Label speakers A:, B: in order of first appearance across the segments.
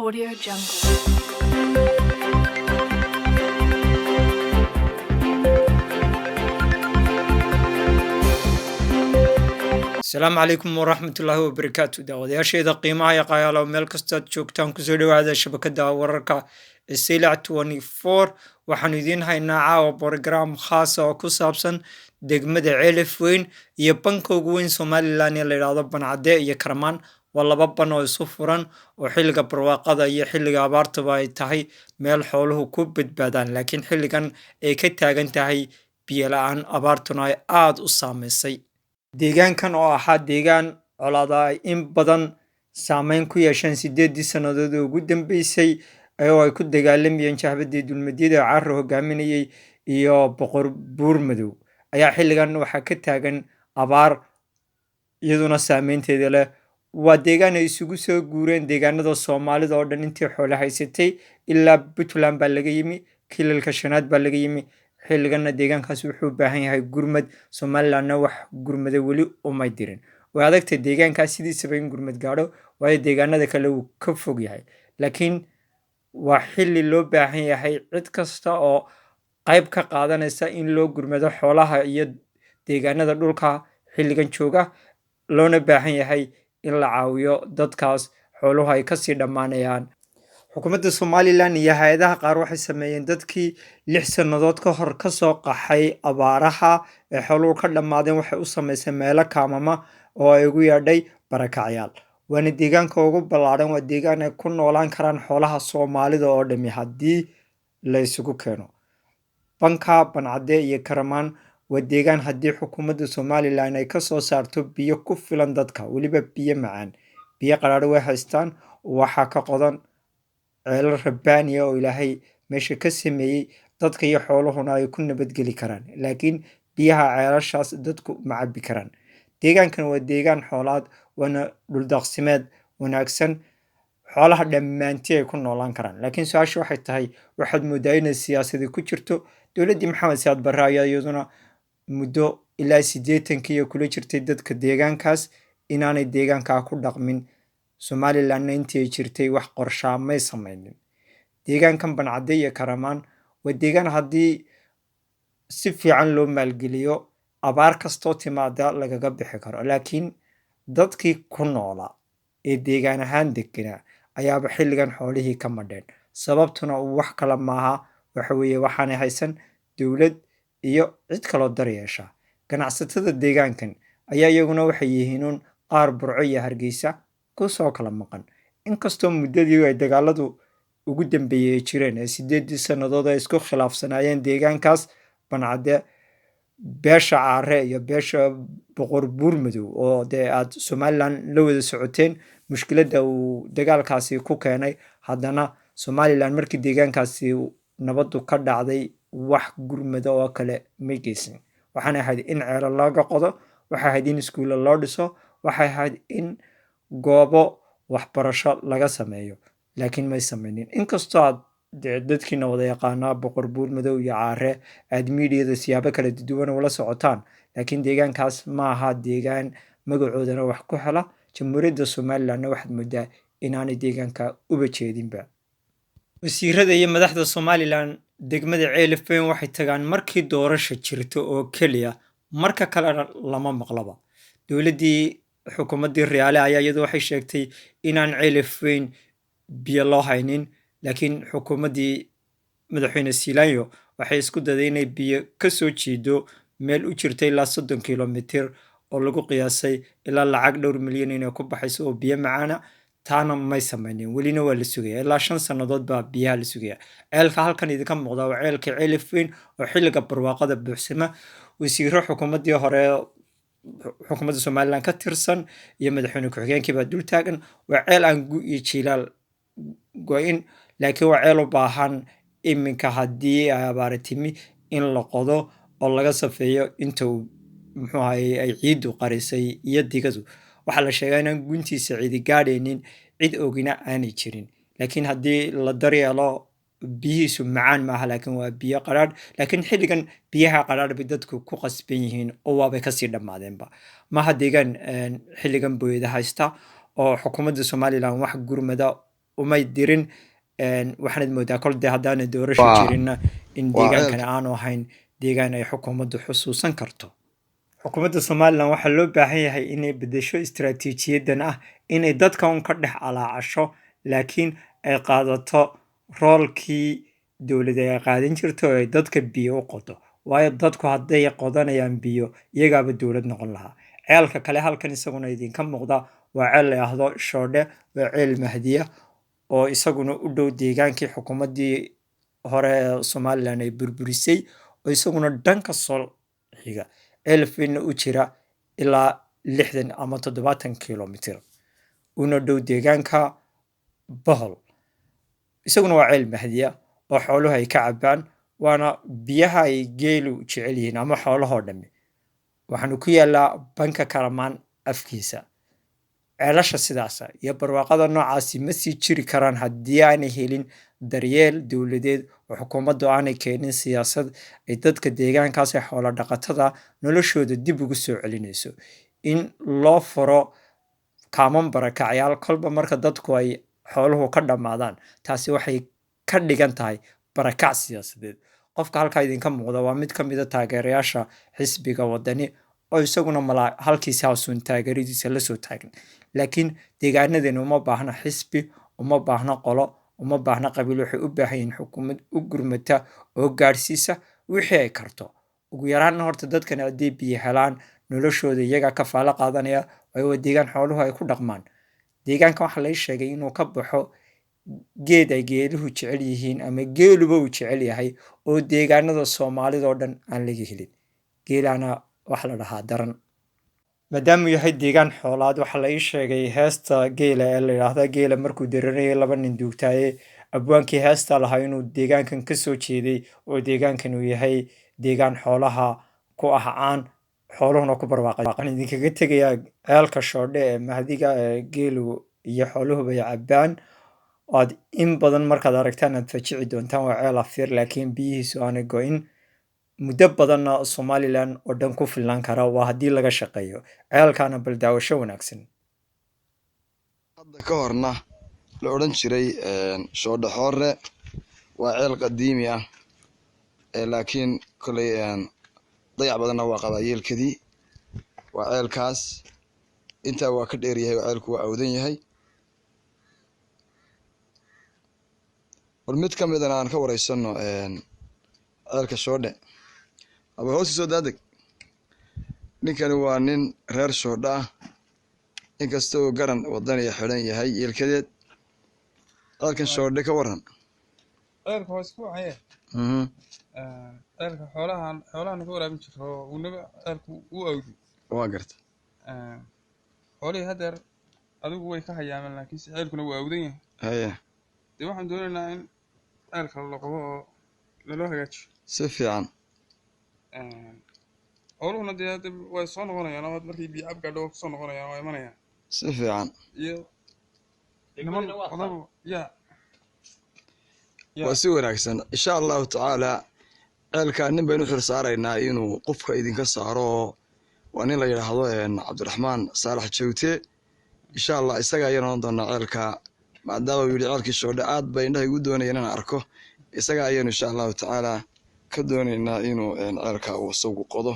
A: Audio Jungle.
B: asalaamu calaykum waraxmatullaahi wabarakaatu daawadayaasheeda qiimaha iyo qayaalo meel kastaad joogtaan kusoo dhawaada shabakada wararka ee Seylac 24 waxaanu idiin haynaa caawa borograam khaasa oo ku saabsan degmada Ceelaf Weyn iyo banka ugu weyn Somaliland ee la yidhaahdo Bancade iyo Karamaan waa laba ban oo isu furan oo xilliga barwaaqada iyo xilliga abaartaba ay tahay meel xooluhu ku badbaadaan laakiin xilligan ay ka taagan tahay biyo la-aan abaartuna ay aada u saameysay deegaankan oo ahaa deegaan colaada ay in badan saameyn ku yeesheen 8 sannadood oo ugu dambeysay oo ay ku dagaalamayeen jahbadii dulmadyada carro hogaaminayay iyo boqor buur madow ayaa xilligan waxaa ka taagan abaar iyaduna saameynteeda leh waa deegaan ay isugu soo guureen deegaanada Soomaalida oo dhan intii xoolo haysatay ilaa Puntland baa laga yimi kilalka shanaad baa laga yimi xilliganna deegaankaas wuxuu u baahan yahay gurmad Somalilandna wax gurmada weli umay dirin way adagtay deegaankaas sidiisaba in gurmad gaadho waayo deegaanada kale uu ka fog yahay laakiin waa xilli loo baahan yahay cid kasta oo qayb ka qaadanaysa in loo gurmado xoolaha iyo deegaanada dhulka xilligan jooga loona baahan yahay in la caawiyo dadkaas xooluhu ay kasii dhammaanayaan xukuumadda Somaliland iyo hay'adaha qaar waxay sameeyeen dadkii 6 sannadood ka hor ka soo qaxay abaaraha ee xooluhu ka dhammaadeen waxay u sameysay meelo kaamama oo ay ugu yeedhay barakacyaal waana deegaanka ugu ballaaran waa deegaan ay ku noolaan karaan xoolaha Soomaalida oo dhami haddii la isugu keeno banka Bancade iyo Karamaan waa deegaan haddii xukuumadda Somaliland ay ka soo saarto biyo ku filan dadka weliba biyo macaan biyo qaraar way haystaan waxaa ka qodan ceelal rabbaaniya oo ilaahay meesha ka sameeyey dadka iyo xooluhuna ay ku nabadgeli karaan laakiin biyaha ceelashaas dadku ma cabbi karaan deegaankan waa deegaan xoolaad waana dhuldaaqsimeed wanaagsan xoolaha dhammaantii ay ku noolaan karaan laakiin su-aasha waxay tahay waxaad moodaa inay siyaasadii ku jirto dowladdii maxamed siyaad barre ayaa iyaduna muddo ilaa 80 kula jirtay dadka deegaankaas inaanay deegaankaa ku dhaqmin Somalilandna intii ay jirtay wax qorshaa may samaynin deegaankan Bancade iyo Karamaan waa deegaan haddii si fiican loo maalgeliyo abaar kastoo timaada lagaga bixi karo laakiin dadkii ku noolaa ee deegaan ahaan deganaa ayaaba xilligan xoolihii ka madheen sababtuna wax kale maaha waxa weeye waxaanay haysan dowlad iyo cid kaloo daryeesha ganacsatada deegaankan ayaa iyaguna waxay yihiin qaar Burco iyo Hargeysa kusoo kala maqan inkastoo muddadii ay dagaaladu ugu dambeeyay jireen ee 8 sannadood ay isku khilaafsanaayeen deegaankaas Bancade beesha caare iyo beesha boqor buur madow oo aad Somaliland la wada socoteen mushkiladda uu dagaalkaasi ku keenay haddana Somaliland markii deegaankaasi nabadu ka dhacday wax gurmada oo kale ma geysan waxaana ahayd in ceelal laga qodo waxay ahayd in iskuulo loo dhiso waxay ahayd in goobo waxbarasho laga sameeyo laakiin may samaynin inkastoo aad dadkiina wada yaqaanaa boqor buur madow iyo caare aad miidiyada siyaabo kala duwan ula socotaan laakiin deegaankaas ma aha deegaan magacoodana wax ku hela jamhuuriyadda Somalilandna waxaad moodaa inaanay deegaanka uba jeedinba wasiirada iyo madaxda Somaliland degmada Ceelaf Weyn waxay tagaan markii doorasho jirto oo keliya marka kalena lama maqlaba dowladdii xukuumaddii Riyaale ayaa iyadu waxay sheegtay inaan Ceelaf Weyn biyo loo haynin laakiin xukuumaddii madaxweyne Siilaanyo waxay isku daday inay biyo ka soo jiido meel u jirta ilaa 30 kilomitir oo lagu qiyaasay ilaa lacag dhowr milyan inay ku baxayso oo biyo macaana taana may samaynin welina waa la sugayaa ilaa 5 sannadood baa biyaha la sugayaa ceelka halkan idinka muuqda waa ceelka Ceelaf Weyn oo xilliga barwaaqada buuxsama wasiiro xukuumaddii hore xukuumadda Somaliland ka tirsan iyo madaxweyne ku-xigeenkii baa dul taagan waa ceel aan gu iyo jiilaal go'in laakiin waa ceel u baahan iminka haddii ay abaar timi in la qodo oo laga safeeyo inta uu ay ciidu qarisay iyo digadu waxaa la sheegaa inaan guntiisa cidi gaadhaynin cid ogina aanay jirin laakiin haddii la daryeelo biyihiisu macaan maaha laakiin waa biyo qaraadh laakiin xilligan biyaha qaraadh bay dadku ku qasban yihiin oo waabay kasii dhammaadeenba maaha deegaan xilligan booyada haysta oo xukuumadda Somaliland wax gurmada umay dirin waxaanad moodaa kol dee haddaana doorasho jirinna in deegaankani aanu ahayn deegaan ay xukuumaddu xusuusan karto xukuumadda somalilan waxaa loo baahan yahay inay bedesho istaraatiijiyadan ah inay dadka un ka dhex alaacasho laakiin ay qaadato roolkii dowladda ay qaadan jirto oo ay dadka biyo u qodo waayo dadku hadday qodanayaan biyo iyagaaba dowlad noqon lahaa ceelka kale halkan isaguna idinka muuqda waa ceel la yidhaahdo shoodhe waa ceel mahdiya oo isaguna u dhow deegaankii xukuumaddii hore ee somalilan ay burburisay oo isaguna dhanka soo xiga ceelfina u jira ilaa 60 ama 70 kilomitir una dhow deegaanka bohol isaguna waa ceel mahdiya oo xooluhu ay ka cabaan waana biyaha ay geelu jecel yihiin ama xoolahoo dhammi waxaanu ku yaallaa banka kalamaan afkiisa ceelasha sidaasa iyo barwaaqada noocaasi ma sii jiri karaan haddii aanay helin daryeel dowladeed oo xukuumaddu aanay keenin siyaasad ay dadka deegaankaas ee xoolo dhaqatada noloshooda dib ugu soo celinayso in loo furo kaaman barakacyaal kolba marka dadku ay xooluhu ka dhammaadaan taasi waxay ka dhigan tahay barakac siyaasadeed qofka halkaa idinka muuqda waa mid ka mid a taageerayaasha xisbiga wadani oo isaguna halkiisi hawsuun taageeradiisa la soo taagin laakiin deegaanadani uma baahna xisbi uma baahna qolo uma baahna qabiil waxay u baahan yihiin xukuumad u gurmata oo gaadhsiisa wixii ay karto ugu yaraanna horta dadkan hadday biyo helaan noloshooda iyagaa ka faalo qaadanaya waayo waa deegaan xooluhu ay ku dhaqmaan deegaankan waxaa lai sheegay inuu ka baxo geed ay geeluhu jecel yihiin ama geeluba uu jecel yahay oo deegaanada soomaalidoo dhan aan laga helin geelana wax la dhahaa daran maadaamuu yahay deegaan xoolaad waxaa la ii sheegay heesta geela ee la yidhaahda geela markuu daranayay 2 nin duugtaaye abwaankii heesta lahaa inuu deegaankan ka soo jeeday oo deegaankan uu yahay deegaan xoolaha ku ah caan xooluhuna ku barwaaqay waxaan idinkaga tegayaa ceelka shoodhe ee mahdiga ee geelu iyo xooluhuba ay cabbaan aad in badan markaad aragtaan aad fajici doontaan waa ceel afiir laakiin biyihiisu aanay go-in muddo badanna somalilan oo dhan ku filnaan kara waa haddii laga shaqeeyo ceelkaana bal daawasho wanaagsan
C: hadda ka horna la odhan jiray shoodhe xoore waa ceel qadiimi ah laakiin koley dayac badanna waa qabaa yeelkadii waa ceelkaas intaa waa ka dheer yahay oo ceelku waa awdan yahay war mid ka midana aan ka wareysano ceelka shoodhe aba hoosi soo daadeg ninkani waa nin reer shoodhe ah inkasta oo garan wadaniya xidhan yahay yeelkadeed ceelkan shoodhe ka waran
D: ceelka hoos ku waxaye ceelka xoolahan ka waraabin jiro uunaba ceelku u awdi
C: waa garta
D: xoolihii hadeer adigu way ka hayaameen laakiinse ceelkuna waa awdan yahay
C: haye
D: dee waxaan doonaynaa in ceelka la qabo oo laloo hagaajiyo
C: si fiican
D: xooluhuna dee hadda way soo noqonayaan oo markii biyo cab gaadho waa kusoo noqonayaan waa imanayaan
C: si fiican
D: iyo niman odagu
C: waa si wanaagsan insha allahu tacaala ceelka nin baynu xil saaraynaa inuu qofka idinka saaro waa nin la yidhaahdo cabdiraxmaan saalax jawte insha allah isaga ayaan oran doonaa ceelka maadaama uu yidhi ceelkii shoodhe aad bay indhaha igu doonayeen inaan arko isaga ayaanu insha allahu tacaala ka doonaynaa inuu ceelka uu isagu qodo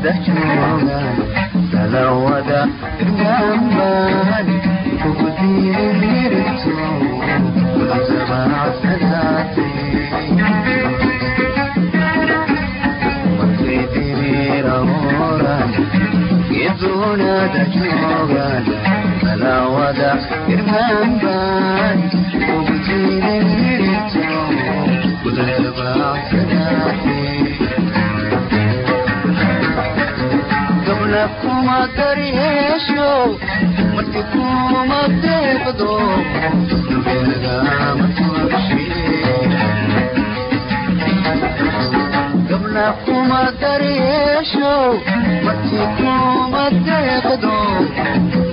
E: دجوغان تلودا إرمان فقدين ميرتو وزبع سلاتي وكيديني رموران يدونا دجوغان تلودا إرمان فقدين ميرتو وزبع سلاتي قبلكم دريشو مرتكم تفضو نبيلغا متوشي قبلكم دريشو مرتكم تفضو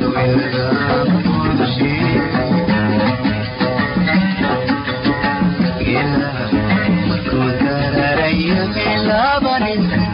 E: نبيلغا متوشي إلا مركو تراري غلا بني